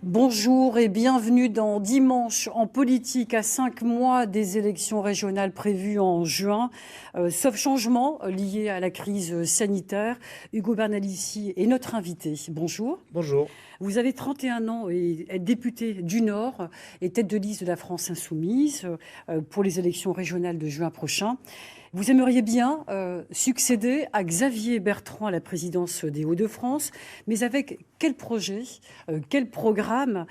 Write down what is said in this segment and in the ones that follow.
Bonjour et bienvenue dans Dimanche en politique à 5 mois des élections régionales prévues en juin. Sauf changement lié à la crise sanitaire, Ugo Bernalicis est notre invité. Bonjour. Bonjour. Vous avez 31 ans et êtes député du Nord et tête de liste de la France Insoumise pour les élections régionales de juin prochain. Vous aimeriez bien succéder à Xavier Bertrand à la présidence des Hauts-de-France, mais avec quel projet, quel programme,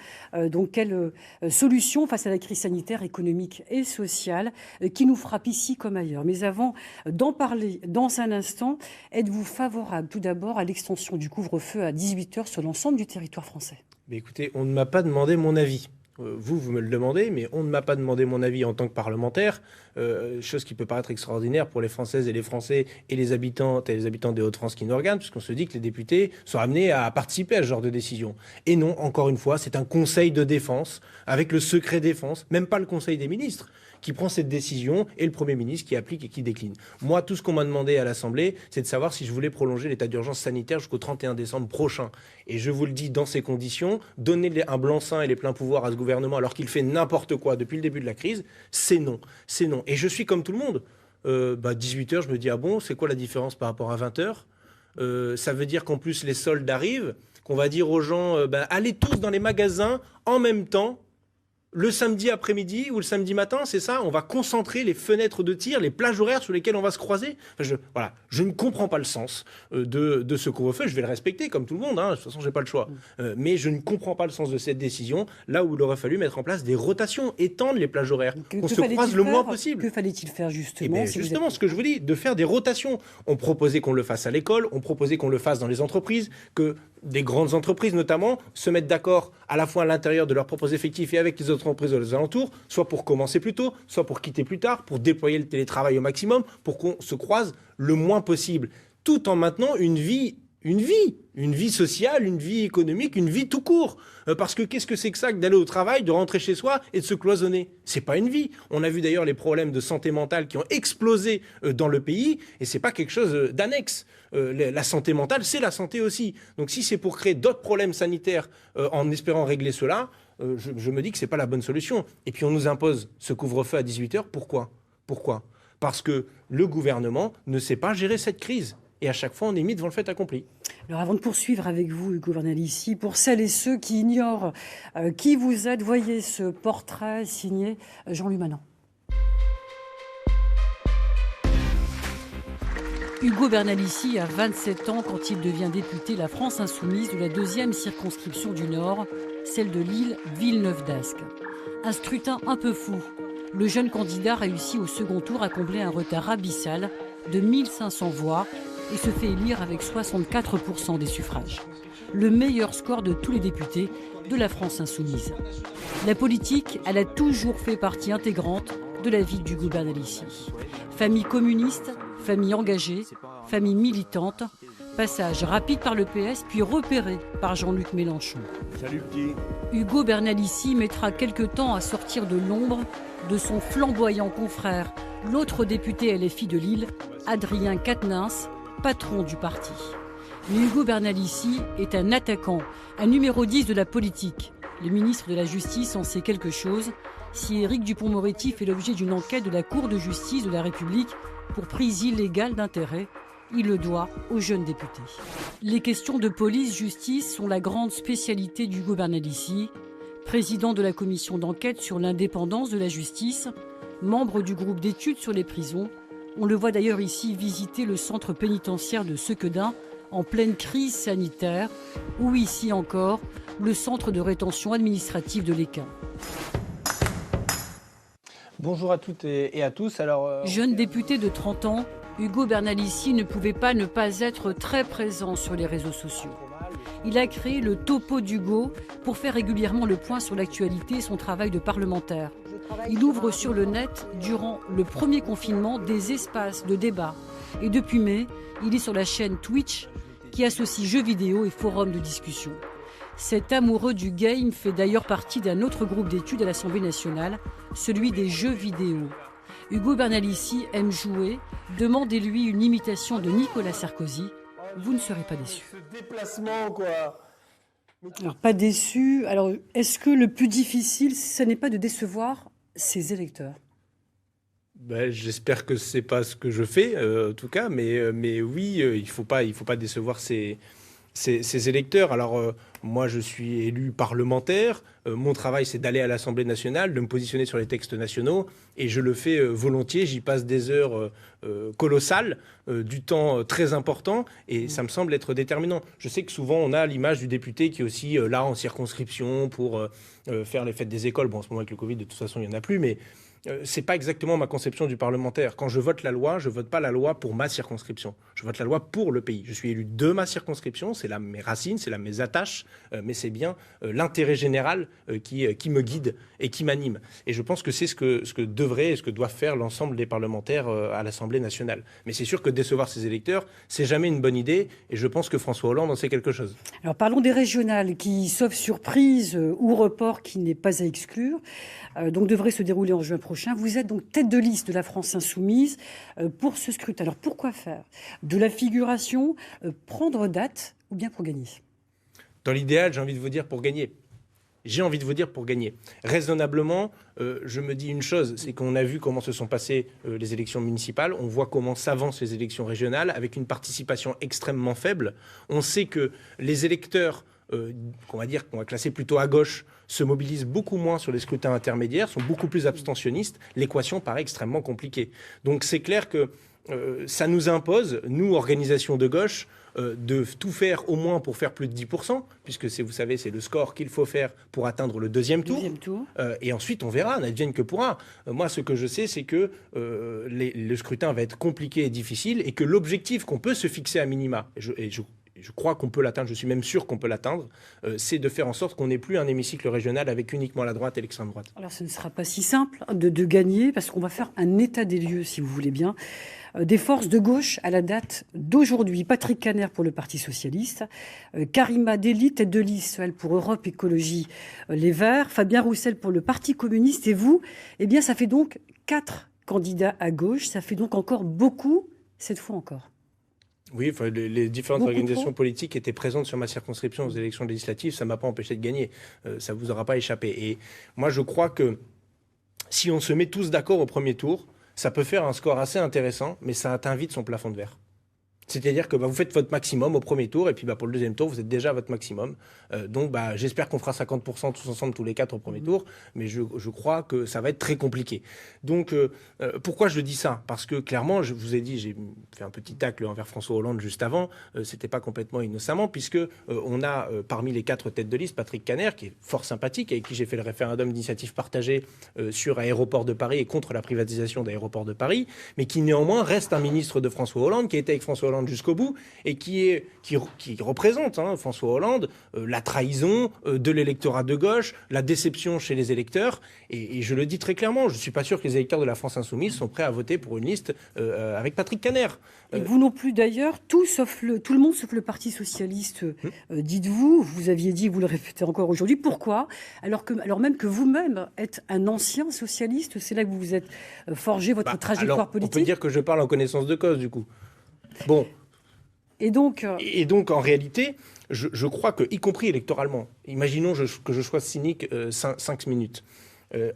donc quelle solution face à la crise sanitaire, économique et sociale qui nous frappe ici comme ailleurs. Mais avant d'en parler dans un instant, êtes-vous favorable tout d'abord à l'extension du couvre-feu à 18h sur l'ensemble du territoire français ? Mais écoutez, on ne m'a pas demandé mon avis. Vous me le demandez, mais on ne m'a pas demandé mon avis en tant que parlementaire, chose qui peut paraître extraordinaire pour les Françaises et les Français et les habitants des Hauts-de-France qui nous regardent, puisqu'on se dit que les députés sont amenés à participer à ce genre de décision. Et non, encore une fois, c'est un conseil de défense, avec le secret défense, même pas le conseil des ministres, qui prend cette décision et le Premier ministre qui applique et qui décline. Moi, tout ce qu'on m'a demandé à l'Assemblée, c'est de savoir si je voulais prolonger l'état d'urgence sanitaire jusqu'au 31 décembre prochain. Et je vous le dis, dans ces conditions, donner un blanc-seing et les pleins pouvoirs à ce gouvernement alors qu'il fait n'importe quoi depuis le début de la crise, c'est non. C'est non. Et je suis comme tout le monde. 18h, je me dis, ah bon, c'est quoi la différence par rapport à 20h ? Ça veut dire qu'en plus, les soldes arrivent, qu'on va dire aux gens, allez tous dans les magasins en même temps, le samedi après-midi ou le samedi matin, c'est ça? On va concentrer les fenêtres de tir, les plages horaires sur lesquelles on va se croiser. Je ne comprends pas le sens de ce couvre-feu. Je vais le respecter comme tout le monde, de toute façon, j'ai pas le choix. Mais je ne comprends pas le sens de cette décision, là où il aurait fallu mettre en place des rotations, étendre les plages horaires, qu'on se croise le moins possible. Que fallait-il faire justement Justement, ce que je vous dis, de faire des rotations. On proposait qu'on le fasse à l'école, on proposait qu'on le fasse dans les entreprises, que des grandes entreprises notamment se mettent d'accord à la fois à l'intérieur de leurs propres effectifs et avec les autres entreprises aux alentours, soit pour commencer plus tôt, soit pour quitter plus tard, pour déployer le télétravail au maximum, pour qu'on se croise le moins possible, tout en maintenant une vie sociale, une vie économique, une vie tout court. Parce que qu'est-ce que c'est que ça que d'aller au travail, de rentrer chez soi et de se cloisonner? C'est pas une vie. On a vu d'ailleurs les problèmes de santé mentale qui ont explosé dans le pays et c'est pas quelque chose d'annexe. La santé mentale, c'est la santé aussi. Donc si c'est pour créer d'autres problèmes sanitaires en espérant régler cela, je me dis que c'est pas la bonne solution. Et puis on nous impose ce couvre-feu à 18h. Pourquoi? Parce que le gouvernement ne sait pas gérer cette crise. Et à chaque fois, on est mis devant le fait accompli. Alors avant de poursuivre avec vous, Ugo Bernalicis, pour celles et ceux qui ignorent qui vous êtes, voyez ce portrait signé Jean-Louis Manant. Ugo Bernalicis a 27 ans quand il devient député La France Insoumise de la 2e circonscription du Nord, celle de Lille-Villeneuve-d'Ascq. Un scrutin un peu fou. Le jeune candidat réussit au second tour à combler un retard abyssal de 1500 voix et se fait élire avec 64% des suffrages. Le meilleur score de tous les députés de la France Insoumise. La politique, elle a toujours fait partie intégrante de la vie d'Ugo Bernalicis. Famille communiste, famille engagée, famille militante, passage rapide par le PS puis repéré par Jean-Luc Mélenchon. Salut petit. Ugo Bernalicis mettra quelque temps à sortir de l'ombre de son flamboyant confrère, l'autre député LFI de Lille, Adrien Quatennens, patron du parti. Mais Ugo Bernalicis est un attaquant, un numéro 10 de la politique. Le ministre de la Justice en sait quelque chose. Si Éric Dupond-Moretti fait l'objet d'une enquête de la Cour de justice de la République pour prise illégale d'intérêt, il le doit aux jeunes députés. Les questions de police-justice sont la grande spécialité d'Ugo Bernalicis, président de la commission d'enquête sur l'indépendance de la justice, membre du groupe d'études sur les prisons. On le voit d'ailleurs ici visiter le centre pénitentiaire de Sequedin en pleine crise sanitaire, ou ici encore, le centre de rétention administrative de l'Équin. Bonjour à toutes et à tous. Jeune député de 30 ans, Ugo Bernalicis ne pouvait pas ne pas être très présent sur les réseaux sociaux. Il a créé le Topo d'Ugo pour faire régulièrement le point sur l'actualité et son travail de parlementaire. Il ouvre sur le net, durant le premier confinement, des espaces de débat. Et depuis mai, il est sur la chaîne Twitch qui associe jeux vidéo et forums de discussion. Cet amoureux du game fait d'ailleurs partie d'un autre groupe d'études à l'Assemblée nationale, celui des jeux vidéo. Ugo Bernalicis aime jouer, demandez-lui une imitation de Nicolas Sarkozy, vous ne serez pas déçus. Ce déplacement, quoi. Alors, pas déçu. Alors, est-ce que le plus difficile, ce n'est pas de décevoir ses électeurs? Ben, j'espère que c'est pas ce que je fais, en tout cas, mais oui, il faut pas décevoir ses électeurs. Alors, moi, je suis élu parlementaire. Mon travail, c'est d'aller à l'Assemblée nationale, de me positionner sur les textes nationaux, et je le fais volontiers. J'y passe des heures colossales, du temps très important, et ça me semble être déterminant. Je sais que souvent, on a l'image du député qui est aussi là en circonscription pour faire les fêtes des écoles. Bon, en ce moment, avec le Covid, de toute façon, il n'y en a plus, mais c'est pas exactement ma conception du parlementaire. Quand je vote la loi, je vote pas la loi pour ma circonscription. Je vote la loi pour le pays. Je suis élu de ma circonscription, c'est là mes racines, c'est là mes attaches, mais c'est bien l'intérêt général qui me guide et qui m'anime. Et je pense que c'est ce que devrait et ce que doivent faire l'ensemble des parlementaires à l'Assemblée nationale. Mais c'est sûr que décevoir ses électeurs, c'est jamais une bonne idée, et je pense que François Hollande en sait quelque chose. Alors parlons des régionales qui, sauf surprise ou report qui n'est pas à exclure, donc devrait se dérouler en juin prochain. Vous êtes donc tête de liste de la France Insoumise pour ce scrutin. Alors pourquoi faire de la figuration, prendre date ou bien pour gagner? Dans l'idéal, j'ai envie de vous dire pour gagner. J'ai envie de vous dire pour gagner. Raisonnablement, je me dis une chose, c'est qu'on a vu comment se sont passées les élections municipales, on voit comment s'avancent les élections régionales avec une participation extrêmement faible. On sait que les électeurs, qu'on va classer plutôt à gauche, se mobilisent beaucoup moins sur les scrutins intermédiaires, sont beaucoup plus abstentionnistes. L'équation paraît extrêmement compliquée. Donc c'est clair que ça nous impose, nous, organisation de gauche, de tout faire au moins pour faire plus de 10%, puisque vous savez, c'est le score qu'il faut faire pour atteindre le deuxième tour. Et ensuite, on verra, n'advienne que pourra. Moi, ce que je sais, c'est que le scrutin va être compliqué et difficile, et que l'objectif qu'on peut se fixer à minima, je crois qu'on peut l'atteindre, je suis même sûr qu'on peut l'atteindre, c'est de faire en sorte qu'on n'ait plus un hémicycle régional avec uniquement la droite et l'extrême droite. Alors ce ne sera pas si simple de gagner, parce qu'on va faire un état des lieux, si vous voulez bien, des forces de gauche à la date d'aujourd'hui. Patrick Kanner pour le Parti Socialiste, Karima Delli, tête de liste elle, pour Europe Écologie Les Verts, Fabien Roussel pour le Parti Communiste, et vous, eh bien ça fait donc 4 candidats à gauche, ça fait donc encore beaucoup, cette fois encore. Oui, enfin, les différentes organisations politiques étaient présentes sur ma circonscription aux élections législatives, ça ne m'a pas empêché de gagner, ça ne vous aura pas échappé. Et moi je crois que si on se met tous d'accord au premier tour, ça peut faire un score assez intéressant, mais ça atteint vite son plafond de verre. C'est-à-dire que vous faites votre maximum au premier tour, et puis pour le deuxième tour, vous êtes déjà à votre maximum. Donc j'espère qu'on fera 50% tous ensemble, tous les 4 au premier tour, mais je crois que ça va être très compliqué. Donc pourquoi je dis ça? Parce que clairement, je vous ai dit, j'ai fait un petit tacle envers François Hollande juste avant, c'était pas complètement innocemment, puisque on a parmi les 4 têtes de liste, Patrick Kanner, qui est fort sympathique, avec qui j'ai fait le référendum d'initiative partagée sur Aéroport de Paris et contre la privatisation d'Aéroport de Paris, mais qui néanmoins reste un ministre de François Hollande, qui était avec François Hollande jusqu'au bout, et qui représente François Hollande, la trahison de l'électorat de gauche, la déception chez les électeurs, et je le dis très clairement, je ne suis pas sûr que les électeurs de la France Insoumise sont prêts à voter pour une liste avec Patrick Kanner. Et vous non plus d'ailleurs, tout le monde sauf le Parti Socialiste, dites-vous, vous aviez dit, vous le répétez encore aujourd'hui, pourquoi alors même que vous-même êtes un ancien socialiste, c'est là que vous vous êtes forgé votre trajectoire politique. On peut dire que je parle en connaissance de cause du coup. Bon. Et donc, en réalité, je crois que, y compris électoralement, imaginons que je sois cynique 5 minutes.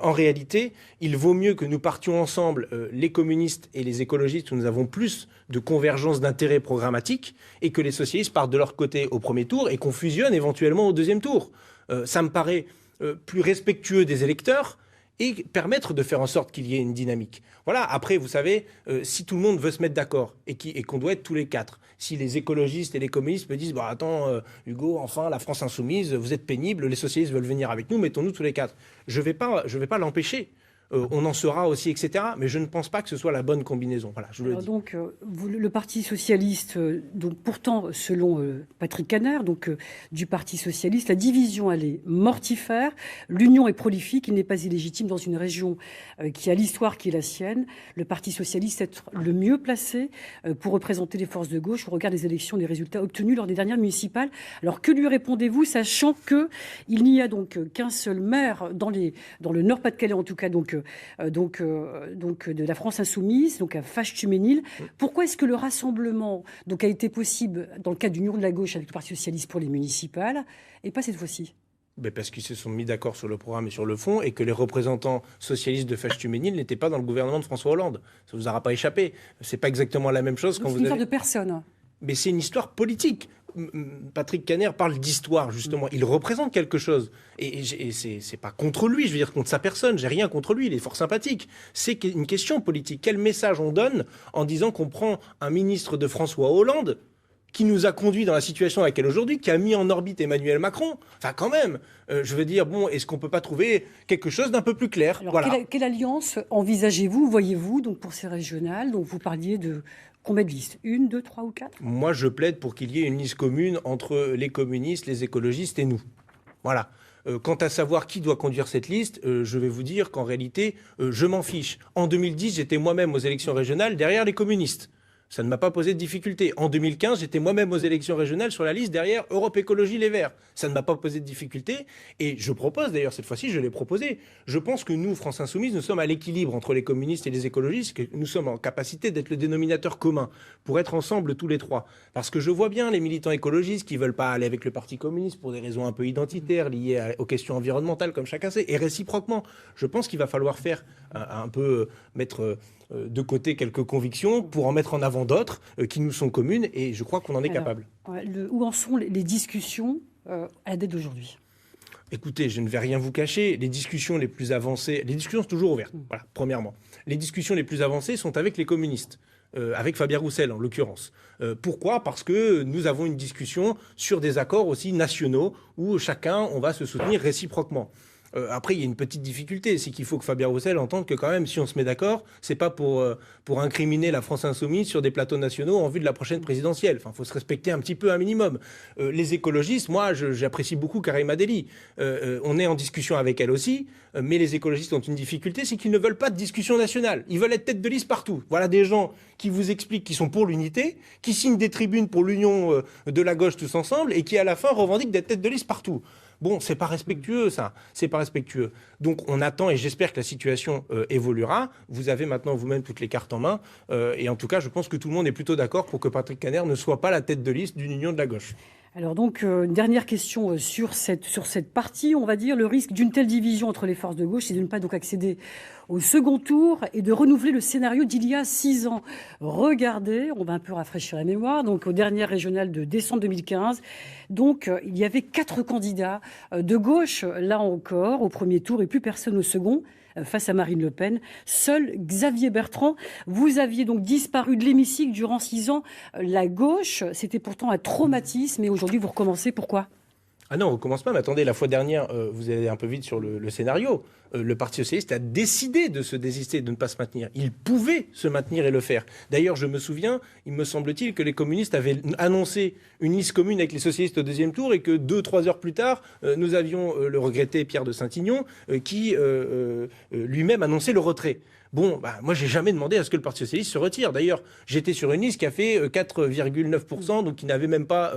En réalité, il vaut mieux que nous partions ensemble, les communistes et les écologistes, où nous avons plus de convergence d'intérêts programmatiques, et que les socialistes partent de leur côté au premier tour et qu'on fusionne éventuellement au deuxième tour. Ça me paraît plus respectueux des électeurs et permettre de faire en sorte qu'il y ait une dynamique. Voilà, après, vous savez, si tout le monde veut se mettre d'accord et qu'on doit être tous les 4, si les écologistes et les communistes me disent « Attends, Hugo, enfin, la France Insoumise, vous êtes pénible, les socialistes veulent venir avec nous, mettons-nous tous les 4 ». Je vais pas l'empêcher. On en sera aussi, etc. Mais je ne pense pas que ce soit la bonne combinaison. Voilà, je le dis. Donc, le Parti Socialiste, donc pourtant, selon Patrick Kanner, du Parti Socialiste, la division, elle est mortifère. L'union est prolifique. Il n'est pas illégitime dans une région qui a l'histoire qui est la sienne. Le Parti Socialiste est le mieux placé pour représenter les forces de gauche au regard des élections, des résultats obtenus lors des dernières municipales. Alors, que lui répondez-vous, sachant qu'il n'y a donc qu'un seul maire dans le Nord-Pas-de-Calais, en tout cas, donc de la France Insoumise, donc à Fâche-Tuménil. Pourquoi est-ce que le rassemblement a été possible dans le cadre d'Union de la gauche avec le Parti socialiste pour les municipales et pas cette fois-ci ? Parce qu'ils se sont mis d'accord sur le programme et sur le fond, et que les représentants socialistes de Fâche-Tuménil n'étaient pas dans le gouvernement de François Hollande. Ça ne vous aura pas échappé. C'est pas exactement la même chose quand vous avez... C'est une histoire de personne. Mais c'est une histoire politique. Patrick Kanner parle d'histoire, justement. Il représente quelque chose. Et c'est pas contre lui, je veux dire, contre sa personne. J'ai rien contre lui, il est fort sympathique. C'est une question politique. Quel message on donne en disant qu'on prend un ministre de François Hollande qui nous a conduit dans la situation à laquelle aujourd'hui, qui a mis en orbite Emmanuel Macron. Enfin, quand même, je veux dire, est-ce qu'on ne peut pas trouver quelque chose d'un peu plus clair? Alors, voilà. Quelle alliance envisagez-vous, voyez-vous, donc pour ces régionales? Donc vous parliez de combien de listes? 1, 2, 3 ou 4? Moi, je plaide pour qu'il y ait une liste commune entre les communistes, les écologistes et nous. Voilà. Quant à savoir qui doit conduire cette liste, je vais vous dire qu'en réalité, je m'en fiche. En 2010, j'étais moi-même aux élections régionales derrière les communistes. Ça ne m'a pas posé de difficulté. En 2015, j'étais moi-même aux élections régionales sur la liste derrière Europe Écologie Les Verts. Ça ne m'a pas posé de difficulté. Et je propose, d'ailleurs, cette fois-ci, je l'ai proposé. Je pense que nous, France Insoumise, nous sommes à l'équilibre entre les communistes et les écologistes, que nous sommes en capacité d'être le dénominateur commun pour être ensemble tous les trois. Parce que je vois bien les militants écologistes qui ne veulent pas aller avec le Parti communiste pour des raisons un peu identitaires liées aux questions environnementales, comme chacun sait. Et réciproquement, je pense qu'il va falloir faire un peu mettre de côté quelques convictions pour en mettre en avant d'autres qui nous sont communes, et je crois qu'on en est capable. Où en sont les discussions à la date d'aujourd'hui? Écoutez, je ne vais rien vous cacher, les discussions les plus avancées, les discussions sont toujours ouvertes, voilà, premièrement. Les discussions les plus avancées sont avec les communistes, avec Fabien Roussel en l'occurrence. Pourquoi? Parce que nous avons une discussion sur des accords aussi nationaux où chacun, on va se soutenir réciproquement. Après, il y a une petite difficulté, c'est qu'il faut que Fabien Roussel entende que quand même, si on se met d'accord, c'est pas pour incriminer la France Insoumise sur des plateaux nationaux en vue de la prochaine présidentielle. Enfin, il faut se respecter un petit peu, un minimum. Les écologistes, moi, j'apprécie beaucoup Karima Delli. On est en discussion avec elle aussi, mais les écologistes ont une difficulté, c'est qu'ils ne veulent pas de discussion nationale. Ils veulent être tête de liste partout. Voilà des gens qui vous expliquent qu'ils sont pour l'unité, qui signent des tribunes pour l'union de la gauche tous ensemble, et qui, à la fin, revendiquent d'être tête de liste partout. Bon, c'est pas respectueux, ça. C'est pas respectueux. Donc, on attend, et j'espère que la situation évoluera. Vous avez maintenant vous-même toutes les cartes en main. Et en tout cas, je pense que tout le monde est plutôt d'accord pour que Patrick Kanner ne soit pas la tête de liste d'une union de la gauche. Alors donc, une dernière question sur cette partie, on va dire, le risque d'une telle division entre les forces de gauche, c'est de ne pas donc accéder au second tour et de renouveler le scénario d'il y a 6 ans. Regardez, on va un peu rafraîchir la mémoire, donc aux dernières régionales de décembre 2015, donc il y avait 4 candidats de gauche, là encore, au premier tour et plus personne au second, face à Marine Le Pen. Seul Xavier Bertrand, vous aviez donc disparu de l'hémicycle durant 6 ans. La gauche, c'était pourtant un traumatisme et aujourd'hui vous recommencez. Pourquoi ? Ah non, on ne recommence pas, mais attendez, la fois dernière, vous allez un peu vite sur le scénario. Le Parti socialiste a décidé de se désister, de ne pas se maintenir. Il pouvait se maintenir et le faire. D'ailleurs, je me souviens, il me semble-t-il, que les communistes avaient annoncé une liste commune avec les socialistes au deuxième tour et que 2-3 heures plus tard, nous avions le regretté Pierre de Saint-Ignon qui lui-même annonçait le retrait. Bon, moi, j'ai jamais demandé à ce que le Parti socialiste se retire. D'ailleurs, j'étais sur une liste qui a fait 4,9%, donc qui n'avait même pas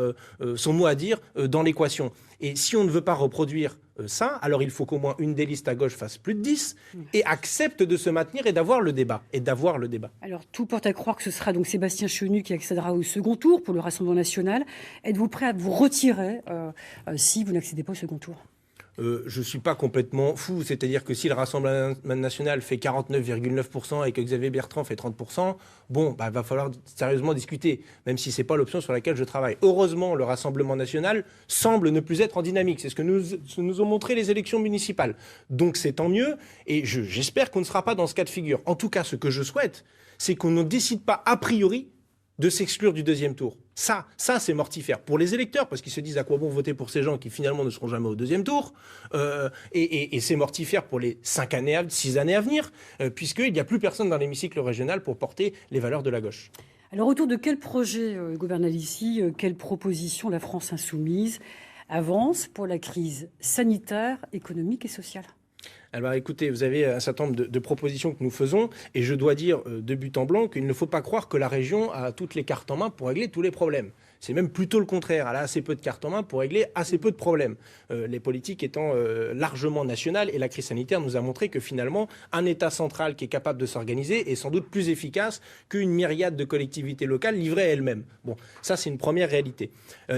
son mot à dire dans l'équation. Et si on ne veut pas reproduire ça, alors il faut qu'au moins une des listes à gauche fasse plus de 10 et accepte de se maintenir et d'avoir le débat. Alors, tout porte à croire que ce sera donc Sébastien Chenu qui accédera au second tour pour le Rassemblement national. Êtes-vous prêt à vous retirer si vous n'accédez pas au second tour ? Je ne suis pas complètement fou, c'est-à-dire que si le Rassemblement national fait 49,9% et que Xavier Bertrand fait 30%, bon, va falloir sérieusement discuter, même si ce n'est pas l'option sur laquelle je travaille. Heureusement, le Rassemblement national semble ne plus être en dynamique. C'est ce que nous ont montré les élections municipales. Donc c'est tant mieux, et j'espère qu'on ne sera pas dans ce cas de figure. En tout cas, ce que je souhaite, c'est qu'on ne décide pas a priori de s'exclure du deuxième tour. Ça c'est mortifère pour les électeurs, parce qu'ils se disent à quoi bon voter pour ces gens qui finalement ne seront jamais au deuxième tour. Et c'est mortifère pour les 6 années à venir, puisqu'il n'y a plus personne dans l'hémicycle régional pour porter les valeurs de la gauche. Alors autour de quel projet gouvernal ici, quelle proposition la France Insoumise avance pour la crise sanitaire, économique et sociale ? Alors écoutez, vous avez un certain nombre de propositions que nous faisons, et je dois dire de but en blanc qu'il ne faut pas croire que la région a toutes les cartes en main pour régler tous les problèmes. C'est même plutôt le contraire. Elle a assez peu de cartes en main pour régler assez peu de problèmes. Les politiques étant largement nationales, et la crise sanitaire nous a montré que finalement, un État central qui est capable de s'organiser est sans doute plus efficace qu'une myriade de collectivités locales livrées à elles-mêmes. Bon, ça c'est une première réalité.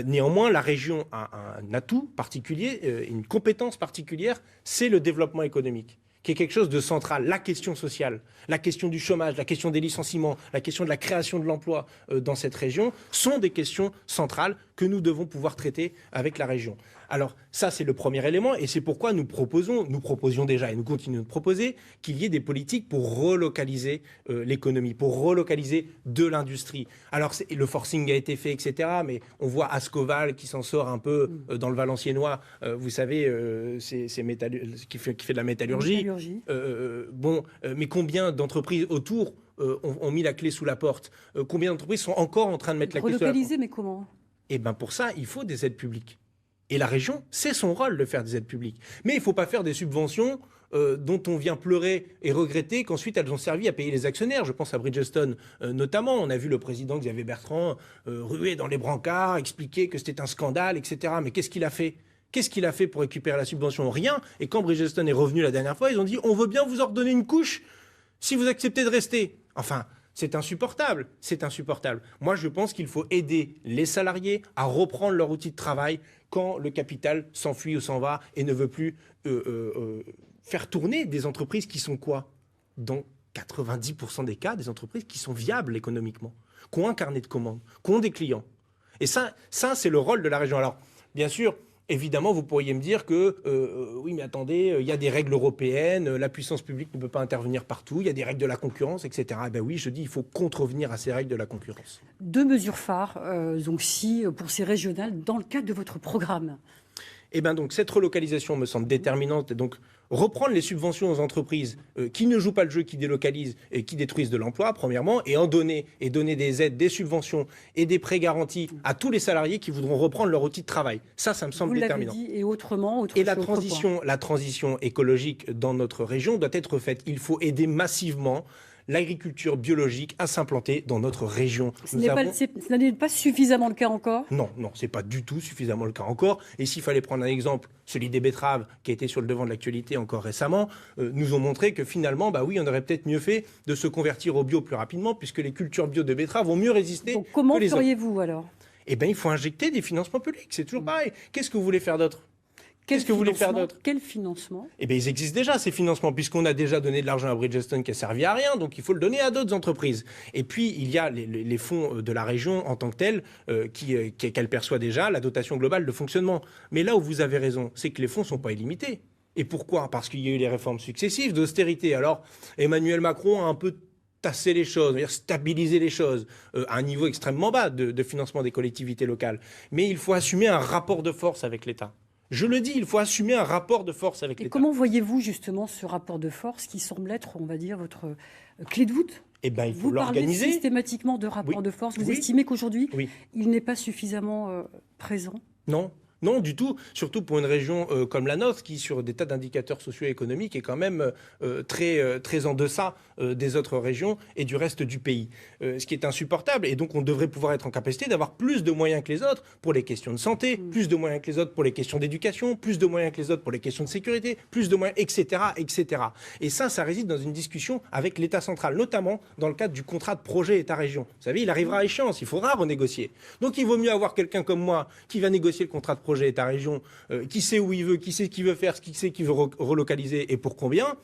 Néanmoins, la région a un atout particulier, une compétence particulière, c'est le développement économique, qui est quelque chose de central. La question sociale, la question du chômage, la question des licenciements, la question de la création de l'emploi dans cette région sont des questions centrales que nous devons pouvoir traiter avec la région. Alors ça, c'est le premier élément, et c'est pourquoi nous proposions déjà, et nous continuons de proposer, qu'il y ait des politiques pour relocaliser l'économie, pour relocaliser de l'industrie. Alors le forcing a été fait, etc., mais on voit Ascoval qui s'en sort un peu dans le Valenciennois, vous savez, qui fait de la métallurgie. Mais combien d'entreprises autour ont mis la clé sous la porte? Combien d'entreprises sont encore en train de mettre la clé sous la porte? Relocaliser, mais comment? Eh bien pour ça, il faut des aides publiques. Et la région, c'est son rôle de faire des aides publiques. Mais il ne faut pas faire des subventions dont on vient pleurer et regretter qu'ensuite elles ont servi à payer les actionnaires. Je pense à Bridgestone notamment. On a vu le président Xavier Bertrand ruer dans les brancards, expliquer que c'était un scandale, etc. Mais qu'est-ce qu'il a fait? Qu'est-ce qu'il a fait pour récupérer la subvention? Rien. Et quand Bridgestone est revenu la dernière fois, ils ont dit « on veut bien vous ordonner une couche si vous acceptez de rester ». Enfin, c'est insupportable, c'est insupportable. Moi, je pense qu'il faut aider les salariés à reprendre leur outil de travail quand le capital s'enfuit ou s'en va et ne veut plus faire tourner des entreprises qui sont quoi? Dans 90% des cas, des entreprises qui sont viables économiquement, qui ont un carnet de commandes, qui ont des clients. Et ça c'est le rôle de la région. Alors, bien sûr, évidemment, vous pourriez me dire que, oui, mais attendez, il y a des règles européennes, la puissance publique ne peut pas intervenir partout, il y a des règles de la concurrence, etc. Eh bien oui, je dis, il faut contrevenir à ces règles de la concurrence. 2 mesures phares, donc pour ces régionales, dans le cadre de votre programme. Eh bien donc, cette relocalisation me semble déterminante. Et donc, reprendre les subventions aux entreprises qui ne jouent pas le jeu, qui délocalisent et qui détruisent de l'emploi, premièrement, et donner des aides, des subventions et des prêts garantis à tous les salariés qui voudront reprendre leur outil de travail. Ça me semble déterminant. Vous l'avez dit, et autrement, et la transition écologique dans notre région doit être faite. Il faut aider massivement l'agriculture biologique à s'implanter dans notre région. Ce n'est pas suffisamment le cas encore? Non, ce n'est pas du tout suffisamment le cas encore. Et s'il fallait prendre un exemple, celui des betteraves, qui a été sur le devant de l'actualité encore récemment, nous ont montré que finalement, bah oui, on aurait peut-être mieux fait de se convertir au bio plus rapidement, puisque les cultures bio de betteraves vont mieux résister. Donc comment feriez-vous alors? Eh bien, il faut injecter des financements publics. C'est toujours pareil. Qu'est-ce que vous voulez faire d'autre? Qu'est-ce que vous voulez faire d'autre? Quel financement? Eh bien, ils existent déjà, ces financements, puisqu'on a déjà donné de l'argent à Bridgestone qui a servi à rien, donc il faut le donner à d'autres entreprises. Et puis, il y a les fonds de la région en tant que tels, qu'elle perçoit déjà, la dotation globale de fonctionnement. Mais là où vous avez raison, c'est que les fonds ne sont pas illimités. Et pourquoi? Parce qu'il y a eu les réformes successives d'austérité. Alors, Emmanuel Macron a un peu tasser les choses, c'est-à-dire stabiliser les choses à un niveau extrêmement bas de financement des collectivités locales. Mais il faut assumer un rapport de force avec l'État. Je le dis, il faut assumer un rapport de force avec l'État. Et comment voyez-vous justement ce rapport de force qui semble être, on va dire, votre clé de voûte? Eh bien, il faut l'organiser. Vous parlez systématiquement de rapport de force. Vous estimez qu'aujourd'hui, il n'est pas suffisamment présent? Non, du tout. Surtout pour une région comme la nôtre, qui, sur des tas d'indicateurs socio-économiques, est quand même très en deçà des autres régions et du reste du pays. Ce qui est insupportable. Et donc, on devrait pouvoir être en capacité d'avoir plus de moyens que les autres pour les questions de santé, plus de moyens que les autres pour les questions d'éducation, plus de moyens que les autres pour les questions de sécurité, plus de moyens, etc., etc. Et ça réside dans une discussion avec l'État central, notamment dans le cadre du contrat de projet État-région. Vous savez, il arrivera à échéance, il faudra renégocier. Donc, il vaut mieux avoir quelqu'un comme moi qui va négocier le contrat de projet État-région, qui sait où il veut, qui sait ce qu'il veut faire, qui sait qu'il veut relocaliser et pour combien,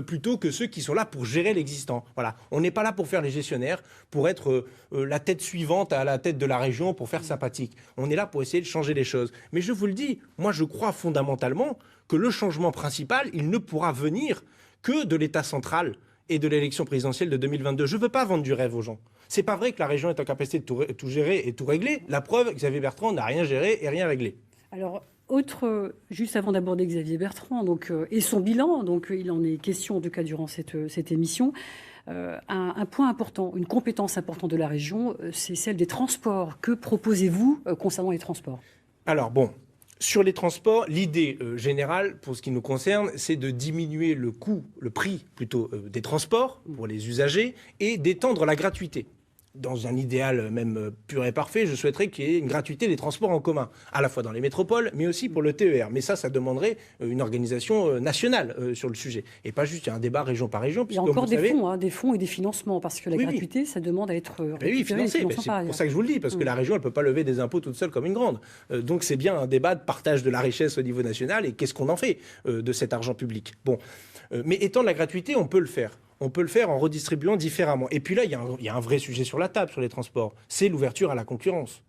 plutôt que ceux qui sont là pour gérer l'existant. Voilà. On n'est pas là pour faire les gestionnaires, pour être la tête suivante à la tête de la région, pour faire sympathique. On est là pour essayer de changer les choses. Mais je vous le dis, moi je crois fondamentalement que le changement principal, il ne pourra venir que de l'État central et de l'élection présidentielle de 2022. Je ne veux pas vendre du rêve aux gens. C'est pas vrai que la région est en capacité de tout gérer et tout régler. La preuve, Xavier Bertrand n'a rien géré et rien réglé. Alors, juste avant d'aborder Xavier Bertrand et son bilan, donc il en est question en tout cas durant cette émission, un point important, une compétence importante de la région, c'est celle des transports. Que proposez-vous concernant les transports? Alors bon, sur les transports, l'idée générale, pour ce qui nous concerne, c'est de diminuer le prix plutôt des transports pour les usagers et d'étendre la gratuité. dans un idéal même pur et parfait, je souhaiterais qu'il y ait une gratuité des transports en commun, à la fois dans les métropoles, mais aussi pour le TER. Mais ça demanderait une organisation nationale sur le sujet, et pas juste un débat région par région. Il y a encore des fonds et des financements, parce que la gratuité, ça demande à être financé. C'est pour ça que je vous le dis, parce que la région, elle ne peut pas lever des impôts toute seule comme une grande. Donc c'est bien un débat de partage de la richesse au niveau national, et qu'est-ce qu'on en fait de cet argent public. Bon, mais étant de la gratuité, on peut le faire. On peut le faire en redistribuant différemment. Et puis là, il y a un vrai sujet sur la table sur les transports. C'est l'ouverture à la concurrence.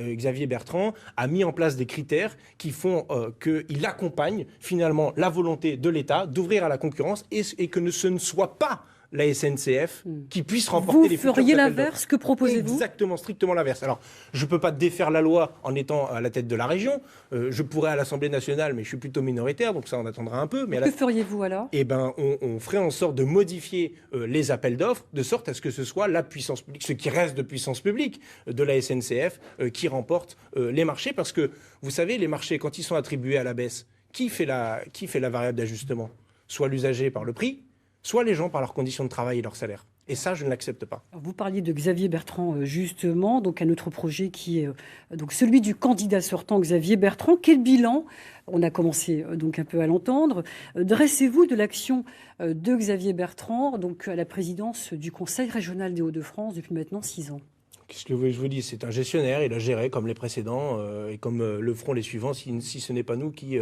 Xavier Bertrand a mis en place des critères qui font qu'il accompagne finalement la volonté de l'État d'ouvrir à la concurrence et que ce ne soit pas la SNCF qui puisse remporter les futurs appels d'offres. Vous feriez l'inverse, que proposez-vous ? Exactement, strictement l'inverse. Alors, je ne peux pas défaire la loi en étant à la tête de la région. Je pourrais à l'Assemblée nationale, mais je suis plutôt minoritaire, donc ça, on attendra un peu. Mais que feriez-vous alors ? Eh bien, on ferait en sorte de modifier les appels d'offres, de sorte à ce que ce soit la puissance publique, ce qui reste de puissance publique de la SNCF, qui remporte les marchés. Parce que, vous savez, les marchés, quand ils sont attribués à la baisse, qui fait la variable d'ajustement ? Soit l'usager par le prix, soit les gens par leurs conditions de travail et leur salaire. Et ça, je ne l'accepte pas. Alors, vous parliez de Xavier Bertrand, justement, donc un autre projet qui est donc celui du candidat sortant Xavier Bertrand. Quel bilan, on a commencé donc un peu à l'entendre, dressez-vous de l'action de Xavier Bertrand donc à la présidence du Conseil régional des Hauts-de-France depuis maintenant 6 ans ? Qu'est-ce que je vous dis ? C'est un gestionnaire, il a géré comme les précédents et comme le feront les suivants si ce n'est pas nous qui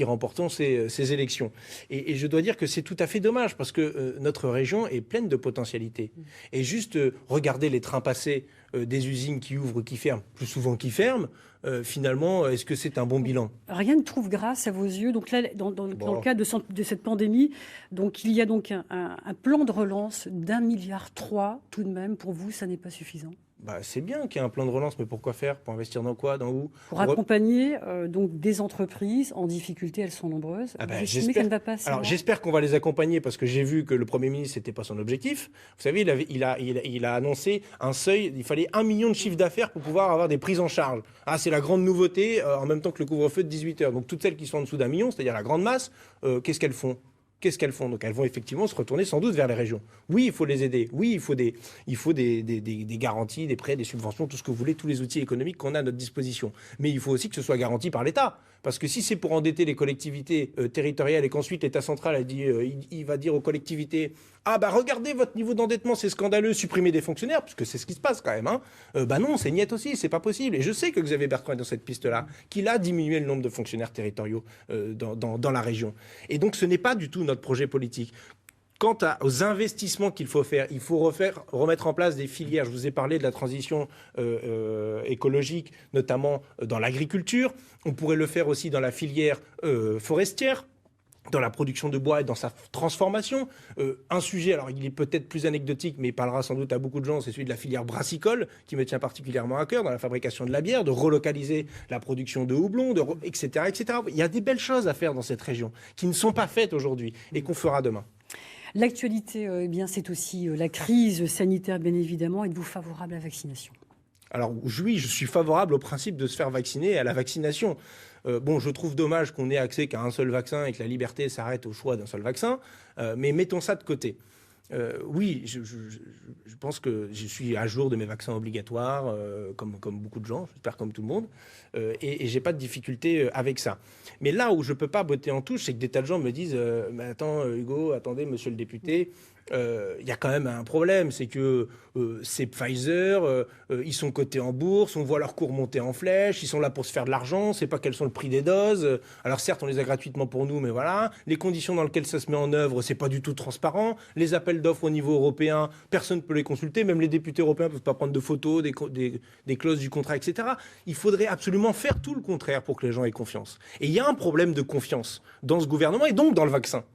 remportons ces élections. Et je dois dire que c'est tout à fait dommage parce que notre région est pleine de potentialités. Et juste regarder les trains passés des usines qui ouvrent, qui ferment, plus souvent qui ferment, finalement, est-ce que c'est un bon bilan ? Rien ne trouve grâce à vos yeux. Donc là, dans le cadre de cette pandémie, donc il y a donc un plan de relance d'1,3 milliard tout de même. Pour vous, ça n'est pas suffisant ? C'est bien qu'il y ait un plan de relance, mais pourquoi faire ? Pour investir dans quoi ? Dans où ? Pour accompagner donc des entreprises en difficulté, elles sont nombreuses. Vous estimez qu'elle ne va pas assez loin ? J'espère qu'on va les accompagner parce que j'ai vu que le Premier ministre, c'était pas son objectif. Vous savez, il a annoncé un seuil, il fallait 1 million de chiffre d'affaires pour pouvoir avoir des prises en charge. Ah, c'est la grande nouveauté, en même temps que le couvre-feu de 18h. Donc toutes celles qui sont en dessous d'1 million, c'est-à-dire la grande masse, qu'est-ce qu'elles font ? Donc elles vont effectivement se retourner sans doute vers les régions. Oui, il faut les aider. Oui, il faut des garanties, des prêts, des subventions, tout ce que vous voulez, tous les outils économiques qu'on a à notre disposition. Mais il faut aussi que ce soit garanti par l'État. Parce que si c'est pour endetter les collectivités territoriales et qu'ensuite l'État central il va dire aux collectivités « Ah regardez, votre niveau d'endettement, c'est scandaleux, supprimez des fonctionnaires », puisque c'est ce qui se passe quand même. Non, c'est niette aussi, c'est pas possible. Et je sais que Xavier Bertrand est dans cette piste-là, qu'il a diminué le nombre de fonctionnaires territoriaux dans la région. Et donc ce n'est pas du tout notre projet politique. Quant aux investissements qu'il faut faire, il faut remettre en place des filières. Je vous ai parlé de la transition écologique, notamment dans l'agriculture. On pourrait le faire aussi dans la filière forestière, dans la production de bois et dans sa transformation. Un sujet, alors il est peut-être plus anecdotique, mais il parlera sans doute à beaucoup de gens, c'est celui de la filière brassicole, qui me tient particulièrement à cœur, dans la fabrication de la bière, de relocaliser la production de houblon, etc., etc. Il y a des belles choses à faire dans cette région, qui ne sont pas faites aujourd'hui, et qu'on fera demain. L'actualité, c'est aussi la crise sanitaire, bien évidemment. Êtes-vous favorable à la vaccination ? Alors oui, je suis favorable au principe de se faire vacciner et à la vaccination. Je trouve dommage qu'on ait accès qu'à un seul vaccin et que la liberté s'arrête au choix d'un seul vaccin, mais mettons ça de côté. Oui, je pense que je suis à jour de mes vaccins obligatoires, comme beaucoup de gens, j'espère comme tout le monde, et j'ai pas de difficulté avec ça. Mais là où je peux pas botter en touche, c'est que des tas de gens me disent mais attends Hugo, attendez monsieur le député, il y a quand même un problème, c'est que c'est Pfizer, ils sont cotés en bourse, on voit leur cours monter en flèche, ils sont là pour se faire de l'argent, on sait pas quels sont le prix des doses. Alors certes, on les a gratuitement pour nous, mais voilà, les conditions dans lesquelles ça se met en œuvre, c'est pas du tout transparent. Les appels d'offres au niveau européen, personne ne peut les consulter, même les députés européens peuvent pas prendre de photos, des clauses du contrat, etc. Il faudrait absolument faire tout le contraire pour que les gens aient confiance. Et il y a un problème de confiance dans ce gouvernement et donc dans le vaccin.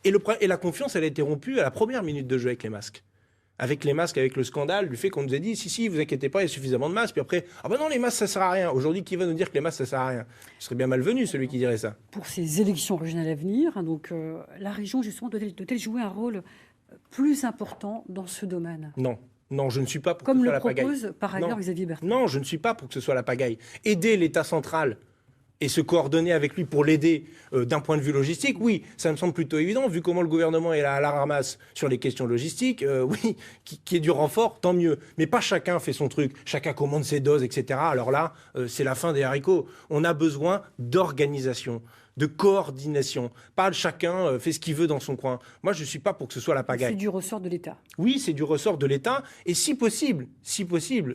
Et la confiance, elle a été rompue à la première minute de jeu avec les masques. Avec les masques, avec le scandale, du fait qu'on nous a dit si, vous inquiétez pas, il y a suffisamment de masques. Puis après, non, les masques, ça sert à rien. Aujourd'hui, qui va nous dire que les masques, ça sert à rien ? Ce serait bien malvenu, celui qui dirait ça. Pour ces élections régionales à venir, la région, justement, doit-elle jouer un rôle plus important dans ce domaine ? Non, je ne suis pas pour que ce soit la pagaille. Comme le propose par ailleurs Xavier Bertrand. Non, je ne suis pas pour que ce soit la pagaille. Aider l'État central et se coordonner avec lui pour l'aider d'un point de vue logistique, oui, ça me semble plutôt évident. Vu comment le gouvernement est à la ramasse sur les questions logistiques, oui, qu'il y ait du renfort, tant mieux. Mais pas chacun fait son truc, chacun commande ses doses, etc. Alors là, c'est la fin des haricots. On a besoin d'organisation, de coordination. Pas chacun fait ce qu'il veut dans son coin. Moi, je ne suis pas pour que ce soit la pagaille. C'est du ressort de l'État. Oui, c'est du ressort de l'État. Et si possible,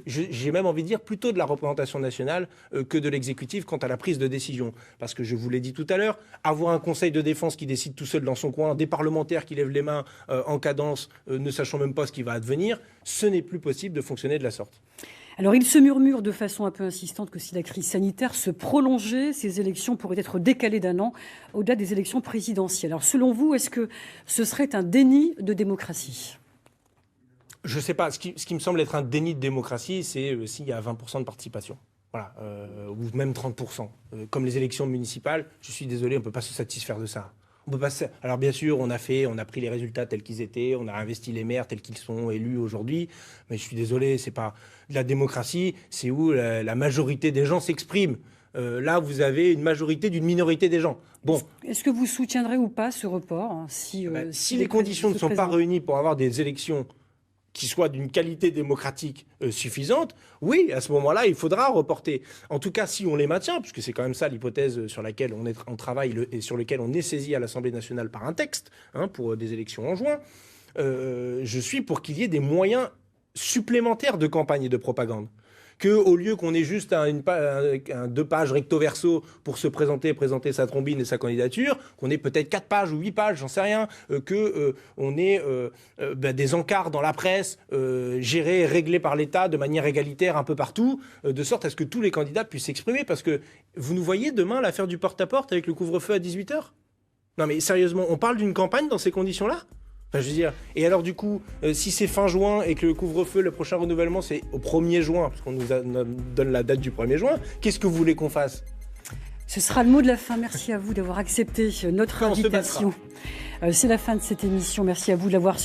j'ai même envie de dire plutôt de la représentation nationale que de l'exécutif quant à la prise de décision. Parce que je vous l'ai dit tout à l'heure, avoir un conseil de défense qui décide tout seul dans son coin, des parlementaires qui lèvent les mains en cadence, ne sachant même pas ce qui va advenir, ce n'est plus possible de fonctionner de la sorte. Alors, il se murmure de façon un peu insistante que si la crise sanitaire se prolongeait, ces élections pourraient être décalées d'1 an au-delà des élections présidentielles. Alors, selon vous, est-ce que ce serait un déni de démocratie ? Je ne sais pas. Ce qui me semble être un déni de démocratie, c'est s'il y a 20% de participation. Voilà, ou même 30%. Comme les élections municipales, je suis désolé, on ne peut pas se satisfaire de ça. Alors bien sûr, on a pris les résultats tels qu'ils étaient, on a investi les maires tels qu'ils sont élus aujourd'hui, mais je suis désolé, c'est pas de la démocratie, c'est où la majorité des gens s'expriment. Là, vous avez une majorité d'une minorité des gens. Bon. Est-ce que vous soutiendrez ou pas ce report si les conditions ne sont pas réunies pour avoir des élections qui soient d'une qualité démocratique suffisante, oui, à ce moment-là, il faudra reporter. En tout cas, si on les maintient, puisque c'est quand même ça l'hypothèse sur laquelle on travaille et sur laquelle on est saisi à l'Assemblée nationale par un texte pour des élections en juin, je suis pour qu'il y ait des moyens supplémentaires de campagne et de propagande. Qu'au lieu qu'on ait juste 2 pages recto verso pour se présenter sa trombine et sa candidature, qu'on ait peut-être 4 pages ou 8 pages, j'en sais rien, qu'on ait des encarts dans la presse gérés et réglés par l'État de manière égalitaire un peu partout, de sorte à ce que tous les candidats puissent s'exprimer. Parce que vous nous voyez demain l'affaire du porte-à-porte avec le couvre-feu à 18h ? Non mais sérieusement, on parle d'une campagne dans ces conditions-là ? Enfin, je veux dire, et alors du coup, si c'est fin juin et que le couvre-feu, le prochain renouvellement, c'est au 1er juin, parce qu'on nous donne la date du 1er juin, qu'est-ce que vous voulez qu'on fasse ? Ce sera le mot de la fin. Merci à vous d'avoir accepté notre invitation. C'est la fin de cette émission. Merci à vous de l'avoir